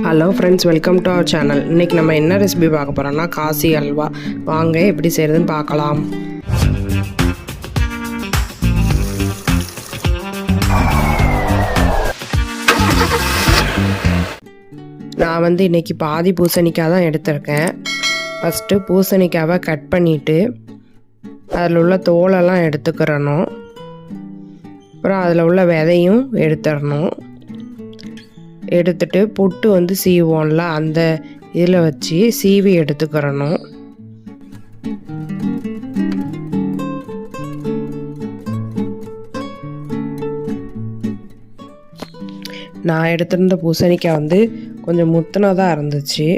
Hello friends, welcome to our channel. இன்றைக்கி நம்ம என்ன ரெசிபி பார்க்க போகிறோம்னா காசி அல்வா. வாங்க எப்படி செய்கிறதுன்னு பார்க்கலாம். நான் இன்றைக்கி பாதி பூசணிக்காய் தான் எடுத்திருக்கேன். ஃபஸ்ட்டு பூசணிக்காவை கட் பண்ணிவிட்டு அதில் உள்ள தோலெல்லாம் எடுத்துக்கிறணும். அப்புறம் அதில் உள்ள விதையும் எடுத்துடணும். எடுத்துட்டு புட்டு சீவோம்ல, அந்த இதில் வச்சு சீவி எடுத்துக்கிறணும். நான் எடுத்திருந்த பூசணிக்காய் கொஞ்சம் முத்துனதாக இருந்துச்சு.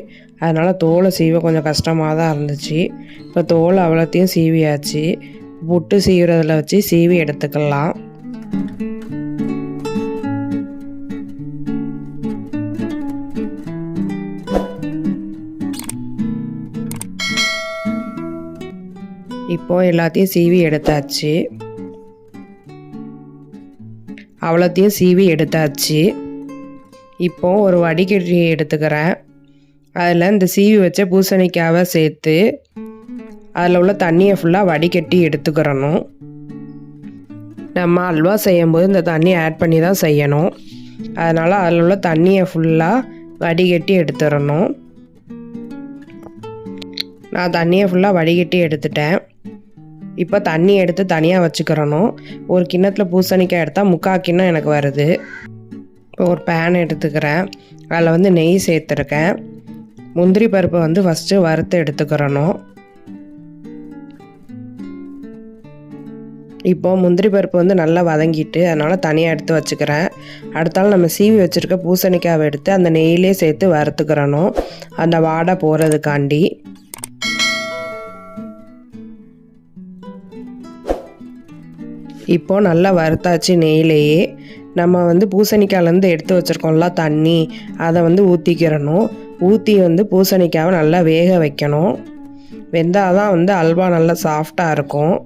அதனால் தோலை சீவ கொஞ்சம் கஷ்டமாக தான் இருந்துச்சு. இப்போ தோல் அவ்வளோத்தையும் சீவியாச்சு. புட்டு சீவுறதில் வச்சு சீவி எடுத்துக்கலாம். இப்போது எல்லாத்தையும் சீவி எடுத்தாச்சு. அவ்வளோத்தையும் சீவி எடுத்தாச்சு. இப்போது ஒரு வடிகட்டி எடுத்துக்கிறேன். அதில் இந்த சீவி வச்ச பூசணிக்காவை சேர்த்து அதில் உள்ள தண்ணியை ஃபுல்லாக வடிகட்டி எடுத்துக்கிறணும். நம்ம அல்வா செய்யும்போது இந்த தண்ணியை ஆட் பண்ணி தான் செய்யணும். அதனால் அதில் உள்ள தண்ணியை ஃபுல்லாக வடிகட்டி எடுத்துடணும். நான் தண்ணியை ஃபுல்லாக வடிகட்டி எடுத்துட்டேன். இப்போ தண்ணி எடுத்து தனியாக வச்சுக்கிறணும். ஒரு கிண்ணத்தில் பூசணிக்காய் எடுத்தால் 3/4 கிண்ணம் எனக்கு வருது. இப்போ ஒரு பேன் எடுத்துக்கிறேன். அதில் நெய் சேர்த்துருக்கேன். முந்திரி பருப்பை ஃபஸ்ட்டு வறுத்து எடுத்துக்கிறணும். இப்போது முந்திரி பருப்பு நல்லா வதங்கிட்டு அதனால் தனியாக எடுத்து வச்சுக்கிறேன். அடுத்தாலும் நம்ம சீவி வச்சுருக்க பூசணிக்காவை எடுத்து அந்த நெய்யிலே சேர்த்து வறுத்துக்கிறணும், அந்த வாடை போகிறதுக்காண்டி. இப்போது நல்லா வறுத்தாச்சு நெய்யிலேயே. நம்ம பூசணிக்காயிலேருந்து எடுத்து வச்சுருக்கோம்ல தண்ணி, அதை ஊற்றிக்கிறணும். ஊற்றி பூசணிக்காவை நல்லா வேக வைக்கணும். வெந்தால் தான் அல்வா நல்லா சாஃப்டாக இருக்கும்.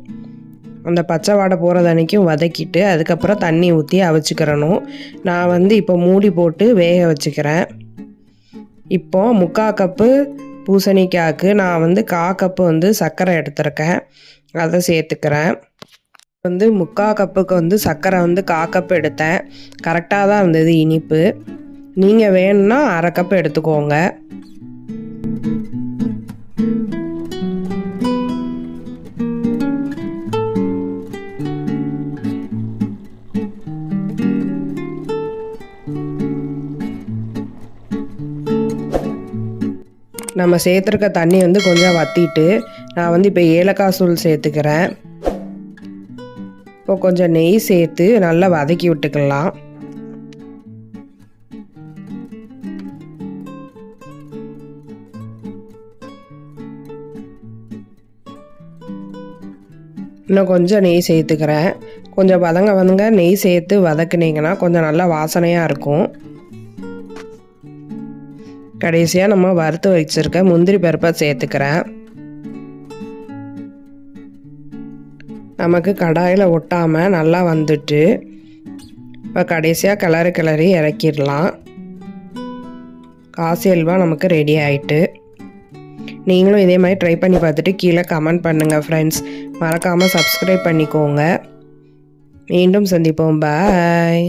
அந்த பச்சை வாடை போகிறது அன்றைக்கும் வதக்கிட்டு அதுக்கப்புறம் தண்ணி ஊற்றி அவிச்சிக்கிறணும். நான் இப்போ மூடி போட்டு வேக வச்சுக்கிறேன். இப்போது 3/4 கப்பு பூசணிக்காய்க்கு நான் 1/4 கப்பு சர்க்கரை எடுத்துருக்கேன். அதை சேர்த்துக்கிறேன். 3/4 கப்புக்கு சர்க்கரை 1/4 கப்பு எடுத்தேன். கரெக்டாக தான் இருந்தது இனிப்பு. நீங்கள் வேணும்னா 1/2 கப்பு எடுத்துக்கோங்க. நம்ம சேர்த்துருக்க தண்ணி கொஞ்சம் வற்றிட்டு நான் இப்போ ஏலக்காய் தூள் சேர்த்துக்கிறேன். இப்போ கொஞ்சம் நெய் சேர்த்து நல்லா வதக்கி விட்டுக்கலாம். இன்னும் கொஞ்சம் நெய் சேர்த்துக்கிறேன். கொஞ்சம் வதங்க நெய் சேர்த்து வதக்குனீங்கன்னா கொஞ்சம் நல்லா வாசனையாக இருக்கும். கடைசியாக நம்ம வறுத்து வச்சுருக்க முந்திரி பருப்பை சேர்த்துக்கிறேன். நமக்கு கடாயில் ஒட்டாமல் நல்லா வந்துட்டு இப்போ கடைசியாக கிளறி இறக்கிடலாம். காசி அல்வா நமக்கு ரெடி ஆகிட்டு. நீங்களும் இதே மாதிரி ட்ரை பண்ணி பார்த்துட்டு கீழே கமெண்ட் பண்ணுங்கள் ஃப்ரெண்ட்ஸ். மறக்காமல் சப்ஸ்கிரைப் பண்ணிக்கோங்க. மீண்டும் சந்திப்போம். பாய்.